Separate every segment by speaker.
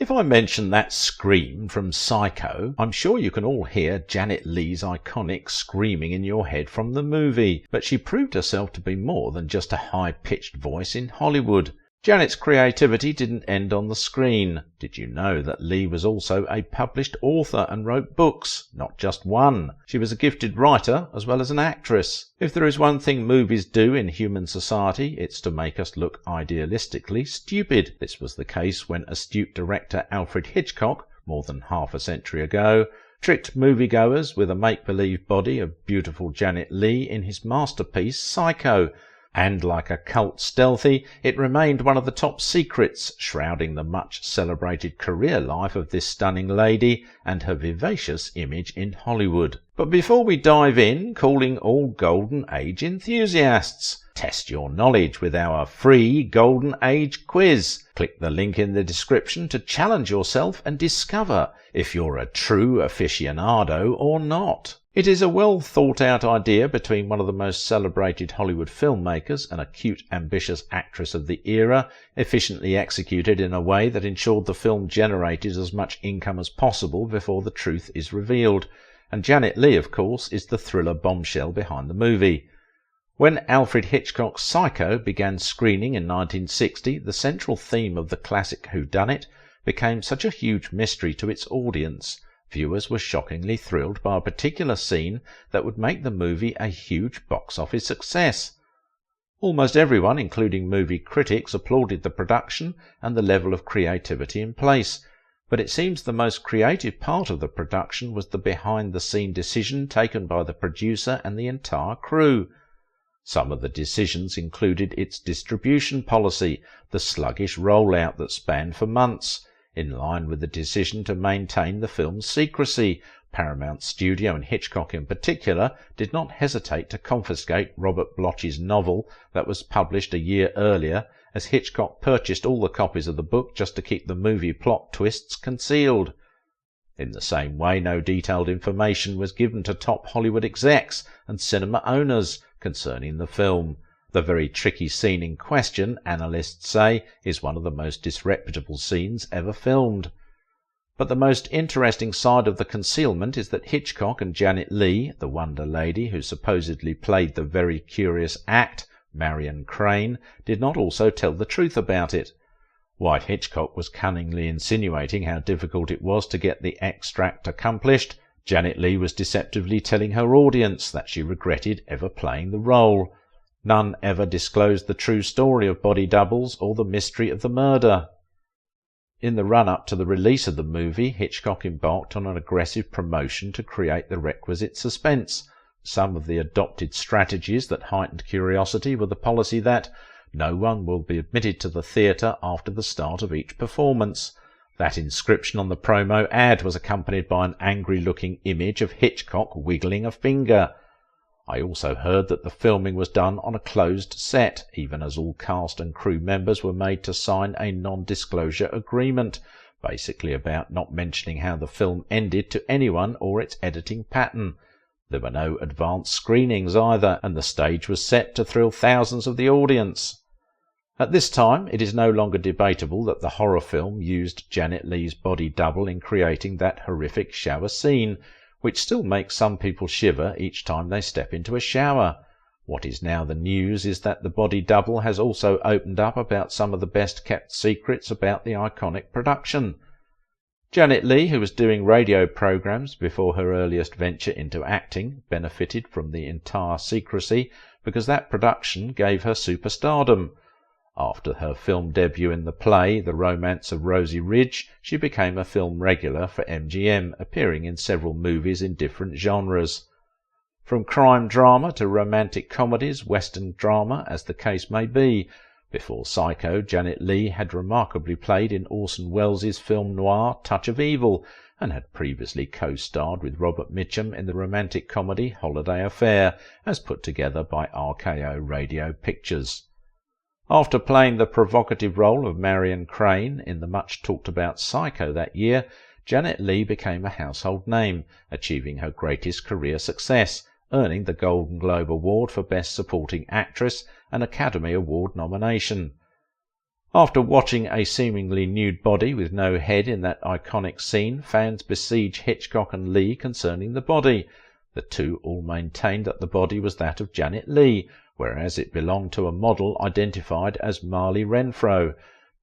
Speaker 1: If I mention that scream from Psycho, I'm sure you can all hear Janet Leigh's iconic screaming in your head from the movie, but she proved herself to be more than just a high-pitched voice in Hollywood. Janet's creativity didn't end on the screen. Did you know that Leigh was also a published author and wrote books? Not just one. She was a gifted writer as well as an actress. If there is one thing movies do in human society, it's to make us look idealistically stupid. This was the case when astute director Alfred Hitchcock, more than half a century ago, tricked moviegoers with a make-believe body of beautiful Janet Leigh in his masterpiece Psycho. And like a cult stealthy, it remained one of the top secrets, shrouding the much-celebrated career life of this stunning lady and her vivacious image in Hollywood. But before we dive in, calling all Golden Age enthusiasts. Test your knowledge with our free Golden Age quiz. Click the link in the description to challenge yourself and discover if you're a true aficionado or not. It is a well-thought-out idea between one of the most celebrated Hollywood filmmakers and a cute, ambitious actress of the era, efficiently executed in a way that ensured the film generated as much income as possible before the truth is revealed. And Janet Leigh, of course, is the thriller bombshell behind the movie. When Alfred Hitchcock's Psycho began screening in 1960, the central theme of the classic whodunit became such a huge mystery to its audience. Viewers were shockingly thrilled by a particular scene that would make the movie a huge box office success. Almost everyone, including movie critics, applauded the production and the level of creativity in place, but it seems the most creative part of the production was the behind-the-scene decision taken by the producer and the entire crew. Some of the decisions included its distribution policy, the sluggish rollout that spanned for months. In line with the decision to maintain the film's secrecy, Paramount Studio and Hitchcock in particular did not hesitate to confiscate Robert Bloch's novel that was published a year earlier, as Hitchcock purchased all the copies of the book just to keep the movie plot twists concealed. In the same way, no detailed information was given to top Hollywood execs and cinema owners concerning the film. The very tricky scene in question, analysts say, is one of the most disreputable scenes ever filmed. But the most interesting side of the concealment is that Hitchcock and Janet Leigh, the Wonder Lady who supposedly played the very curious act, Marion Crane, did not also tell the truth about it. While Hitchcock was cunningly insinuating how difficult it was to get the extract accomplished, Janet Leigh was deceptively telling her audience that she regretted ever playing the role. None ever disclosed the true story of body doubles or the mystery of the murder. In the run-up to the release of the movie, Hitchcock embarked on an aggressive promotion to create the requisite suspense. Some of the adopted strategies that heightened curiosity were the policy that no one will be admitted to the theatre after the start of each performance. That inscription on the promo ad was accompanied by an angry-looking image of Hitchcock wiggling a finger. I also heard that the filming was done on a closed set, even as all cast and crew members were made to sign a non-disclosure agreement, basically about not mentioning how the film ended to anyone or its editing pattern. There were no advanced screenings either, and the stage was set to thrill thousands of the audience. At this time, it is no longer debatable that the horror film used Janet Leigh's body double in creating that horrific shower scene, which still makes some people shiver each time they step into a shower. What is now the news is that the body double has also opened up about some of the best-kept secrets about the iconic production. Janet Leigh, who was doing radio programs before her earliest venture into acting, benefited from the entire secrecy because that production gave her superstardom. After her film debut in the play The Romance of Rosie Ridge, she became a film regular for MGM, appearing in several movies in different genres. From crime drama to romantic comedies, western drama, as the case may be. Before Psycho, Janet Leigh had remarkably played in Orson Welles' film noir Touch of Evil, and had previously co-starred with Robert Mitchum in the romantic comedy Holiday Affair, as put together by RKO Radio Pictures. After playing the provocative role of Marion Crane in the much-talked-about Psycho that year, Janet Leigh became a household name, achieving her greatest career success, earning the Golden Globe Award for Best Supporting Actress, an Academy Award nomination. After watching a seemingly nude body with no head in that iconic scene, fans besiege Hitchcock and Leigh concerning the body. The two all maintained that the body was that of Janet Leigh, whereas it belonged to a model identified as Leigh Renfro.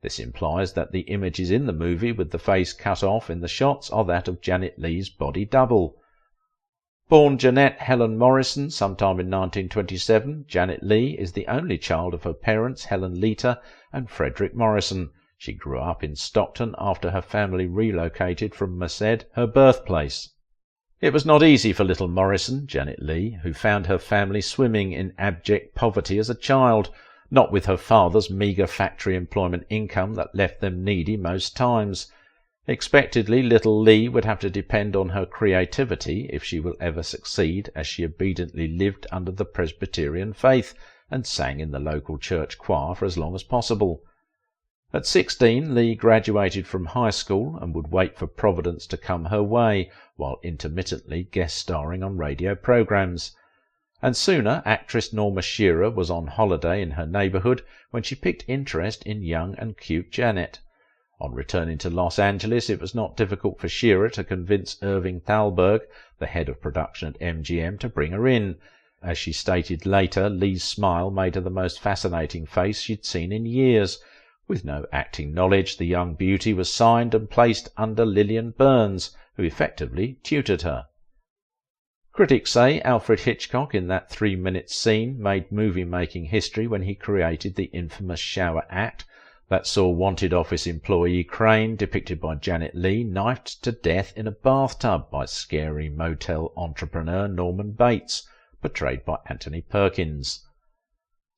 Speaker 1: This implies that the images in the movie with the face cut off in the shots are that of Janet Leigh's body double. Born Jeanette Helen Morrison sometime in 1927, Janet Leigh is the only child of her parents Helen Lita and Frederick Morrison. She grew up in Stockton after her family relocated from Merced, her birthplace. It was not easy for little Morrison, Janet Leigh, who found her family swimming in abject poverty as a child, not with her father's meagre factory employment income that left them needy most times. Expectedly, little Leigh would have to depend on her creativity if she will ever succeed, as she obediently lived under the Presbyterian faith and sang in the local church choir for as long as possible. At 16, Leigh graduated from high school and would wait for Providence to come her way, while intermittently guest starring on radio programs. And sooner, actress Norma Shearer was on holiday in her neighbourhood when she picked interest in young and cute Janet. On returning to Los Angeles, it was not difficult for Shearer to convince Irving Thalberg, the head of production at MGM, to bring her in. As she stated later, Leigh's smile made her the most fascinating face she'd seen in years. With no acting knowledge, the young beauty was signed and placed under Lillian Burns, who effectively tutored her. Critics say Alfred Hitchcock, in that 3-minute scene, made movie-making history when he created the infamous shower act that saw wanted office employee Crane, depicted by Janet Leigh, knifed to death in a bathtub by scary motel entrepreneur Norman Bates, portrayed by Anthony Perkins.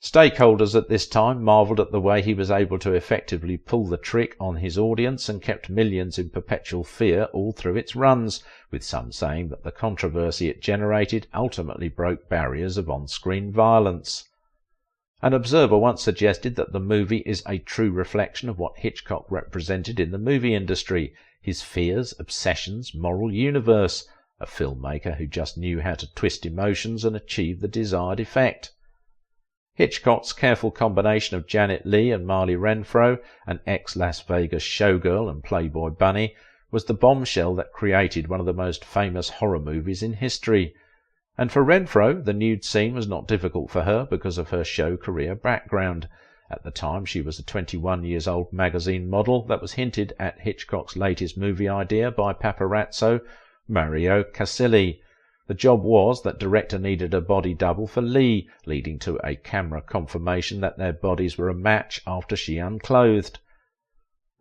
Speaker 1: Stakeholders at this time marvelled at the way he was able to effectively pull the trick on his audience and kept millions in perpetual fear all through its runs, with some saying that the controversy it generated ultimately broke barriers of on-screen violence. An observer once suggested that the movie is a true reflection of what Hitchcock represented in the movie industry, his fears, obsessions, moral universe, a filmmaker who just knew how to twist emotions and achieve the desired effect. Hitchcock's careful combination of Janet Leigh and Leigh Renfro, an ex-Las Vegas showgirl and Playboy bunny, was the bombshell that created one of the most famous horror movies in history. And for Renfro, the nude scene was not difficult for her because of her show career background. At the time, she was a 21-year-old magazine model that was hinted at Hitchcock's latest movie idea by paparazzo Mario Casilli. The job was that director needed a body double for Leigh, leading to a camera confirmation that their bodies were a match after she unclothed.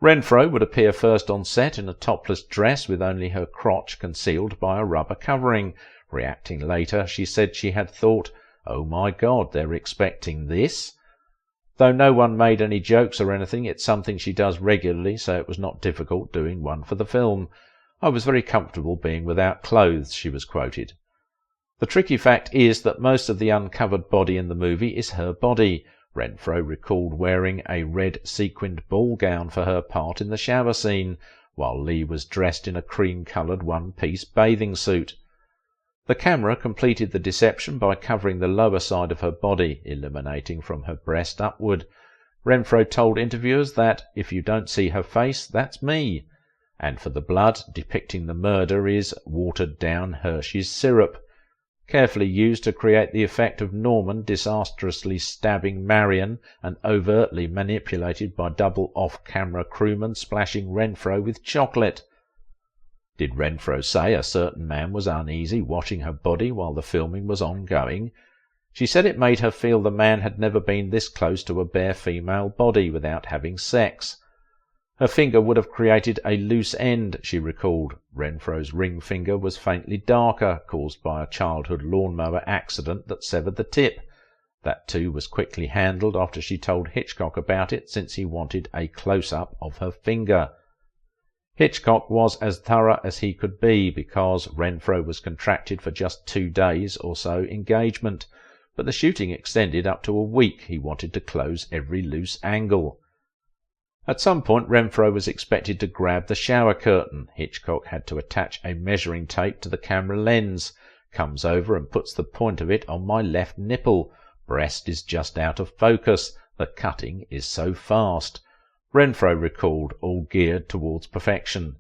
Speaker 1: Renfro would appear first on set in a topless dress with only her crotch concealed by a rubber covering. Reacting later, she said she had thought, "Oh my God, they're expecting this?" Though no one made any jokes or anything, it's something she does regularly, so it was not difficult doing one for the film. "I was very comfortable being without clothes," she was quoted. The tricky fact is that most of the uncovered body in the movie is her body. Renfro recalled wearing a red sequined ball gown for her part in the shower scene, while Leigh was dressed in a cream-coloured one-piece bathing suit. The camera completed the deception by covering the lower side of her body, illuminating from her breast upward. Renfro told interviewers that, "If you don't see her face, that's me." And for the blood, depicting the murder is watered-down Hershey's syrup, carefully used to create the effect of Norman disastrously stabbing Marion and overtly manipulated by double off-camera crewmen splashing Renfro with chocolate. Did Renfro say a certain man was uneasy watching her body while the filming was ongoing? She said it made her feel the man had never been this close to a bare female body without having sex. Her finger would have created a loose end, she recalled. Renfro's ring finger was faintly darker, caused by a childhood lawnmower accident that severed the tip. That too was quickly handled after she told Hitchcock about it, since he wanted a close-up of her finger. Hitchcock was as thorough as he could be, because Renfro was contracted for just 2 days or so engagement, but the shooting extended up to a week. He wanted to close every loose angle. At some point, Renfro was expected to grab the shower curtain. Hitchcock had to attach a measuring tape to the camera lens. Comes over and puts the point of it on my left nipple. Breast is just out of focus. The cutting is so fast. Renfro recalled, all geared towards perfection.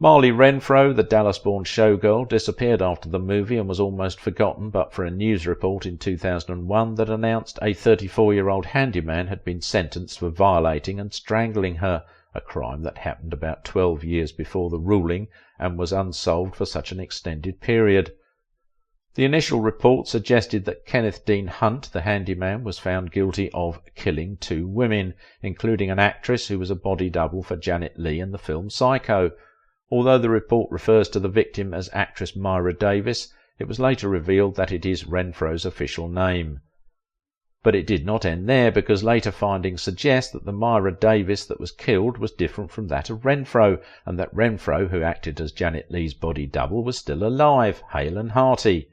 Speaker 1: Marley Renfro, the Dallas-born showgirl, disappeared after the movie and was almost forgotten but for a news report in 2001 that announced a 34-year-old handyman had been sentenced for violating and strangling her, a crime that happened about 12 years before the ruling and was unsolved for such an extended period. The initial report suggested that Kenneth Dean Hunt, the handyman, was found guilty of killing 2 women, including an actress who was a body double for Janet Leigh in the film Psycho. Although the report refers to the victim as actress Myra Davis, it was later revealed that it is Renfro's official name. But it did not end there, because later findings suggest that the Myra Davis that was killed was different from that of Renfro, and that Renfro, who acted as Janet Leigh's body double, was still alive, hale and hearty.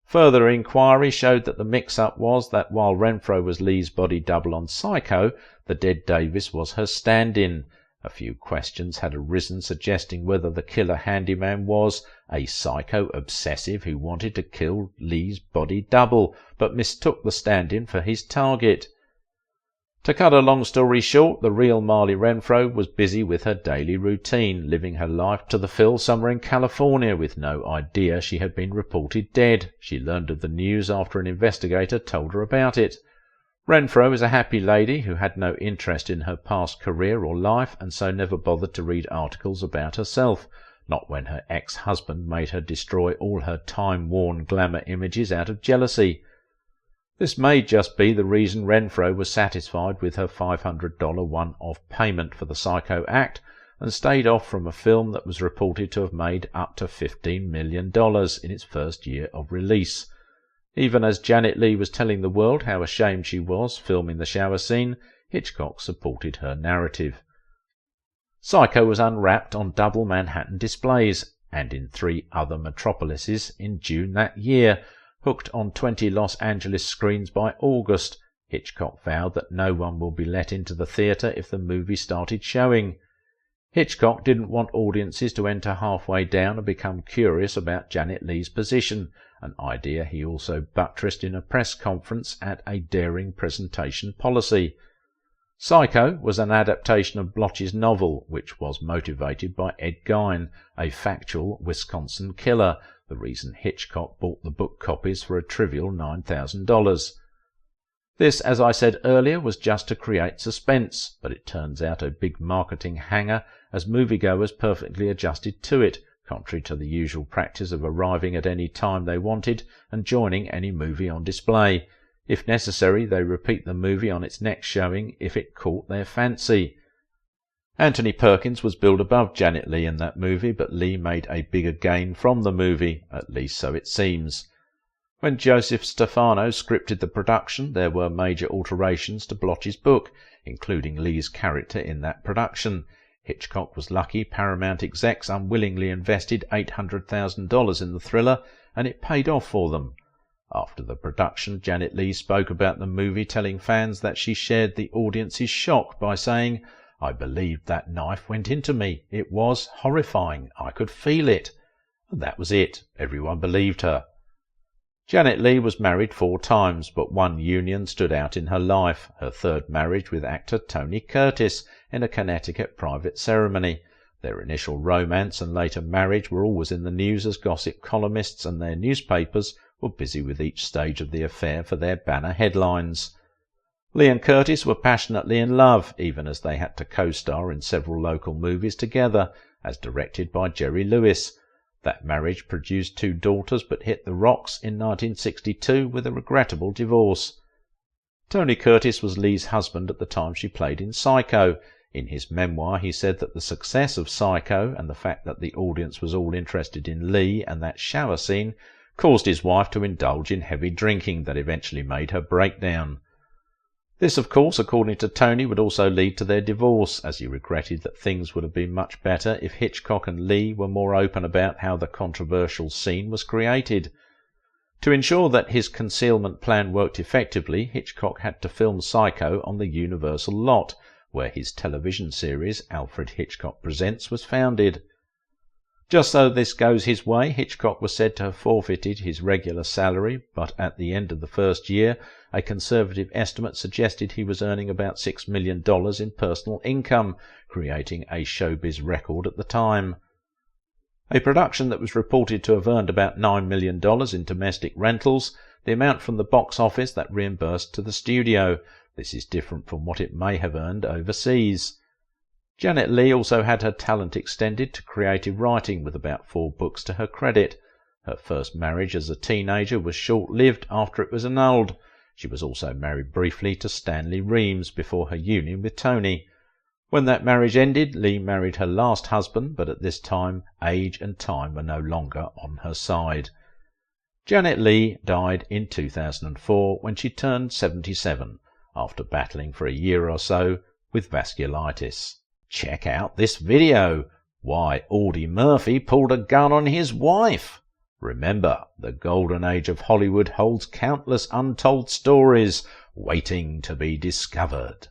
Speaker 1: Further inquiry showed that the mix-up was that while Renfro was Leigh's body double on Psycho, the dead Davis was her stand-in. A few questions had arisen suggesting whether the killer handyman was a psycho obsessive who wanted to kill Leigh's body double, but mistook the stand-in for his target. To cut a long story short, the real Marley Renfro was busy with her daily routine, living her life to the full somewhere in California with no idea she had been reported dead. She learned of the news after an investigator told her about it. Renfro is a happy lady who had no interest in her past career or life, and so never bothered to read articles about herself, not when her ex-husband made her destroy all her time-worn glamour images out of jealousy. This may just be the reason Renfro was satisfied with her $500 one-off payment for the Psycho act and stayed off from a film that was reported to have made up to $15 million in its first year of release. Even as Janet Leigh was telling the world how ashamed she was filming the shower scene, Hitchcock supported her narrative. Psycho was unwrapped on double Manhattan displays, and in 3 other metropolises in June that year. Hooked on 20 Los Angeles screens by August, Hitchcock vowed that no one will be let into the theatre if the movie started showing. Hitchcock didn't want audiences to enter halfway down and become curious about Janet Leigh's position, an idea he also buttressed in a press conference at a daring presentation policy. Psycho was an adaptation of Bloch's novel, which was motivated by Ed Gein, a factual Wisconsin killer, the reason Hitchcock bought the book copies for a trivial $9,000. This, as I said earlier, was just to create suspense, but it turns out a big marketing hanger, as moviegoers perfectly adjusted to it, contrary to the usual practice of arriving at any time they wanted and joining any movie on display. If necessary, they repeat the movie on its next showing if it caught their fancy. Anthony Perkins was billed above Janet Leigh in that movie, but Leigh made a bigger gain from the movie, at least so it seems. When Joseph Stefano scripted the production, there were major alterations to Bloch's book, including Leigh's character in that production. Hitchcock was lucky Paramount execs unwillingly invested $800,000 in the thriller, and it paid off for them. After the production, Janet Leigh spoke about the movie, telling fans that she shared the audience's shock by saying, "I believed that knife went into me. It was horrifying. I could feel it." And that was it. Everyone believed her. Janet Leigh was married 4 times, but one union stood out in her life, her 3rd marriage with actor Tony Curtis in a Connecticut private ceremony. Their initial romance and later marriage were always in the news as gossip columnists and their newspapers were busy with each stage of the affair for their banner headlines. Leigh and Curtis were passionately in love, even as they had to co-star in several local movies together, as directed by Jerry Lewis. That marriage produced 2 daughters but hit the rocks in 1962 with a regrettable divorce. Tony Curtis was Leigh's husband at the time she played in Psycho. In his memoir he said that the success of Psycho and the fact that the audience was all interested in Leigh and that shower scene caused his wife to indulge in heavy drinking that eventually made her break down. This, of course, according to Tony, would also lead to their divorce, as he regretted that things would have been much better if Hitchcock and Leigh were more open about how the controversial scene was created. To ensure that his concealment plan worked effectively, Hitchcock had to film Psycho on the Universal lot, where his television series Alfred Hitchcock Presents was founded. Just so this goes his way, Hitchcock was said to have forfeited his regular salary, but at the end of the first year, a conservative estimate suggested he was earning about $6 million in personal income, creating a showbiz record at the time. A production that was reported to have earned about $9 million in domestic rentals, the amount from the box office that reimbursed to the studio. This is different from what it may have earned overseas. Janet Leigh also had her talent extended to creative writing, with about 4 books to her credit. Her first marriage as a teenager was short-lived after it was annulled. She was also married briefly to Stanley Reams before her union with Tony. When that marriage ended, Leigh married her last husband, but at this time age and time were no longer on her side. Janet Leigh died in 2004 when she turned 77, after battling for a year or so with vasculitis. Check out this video, why Audie Murphy pulled a gun on his wife. Remember, the golden age of Hollywood holds countless untold stories waiting to be discovered.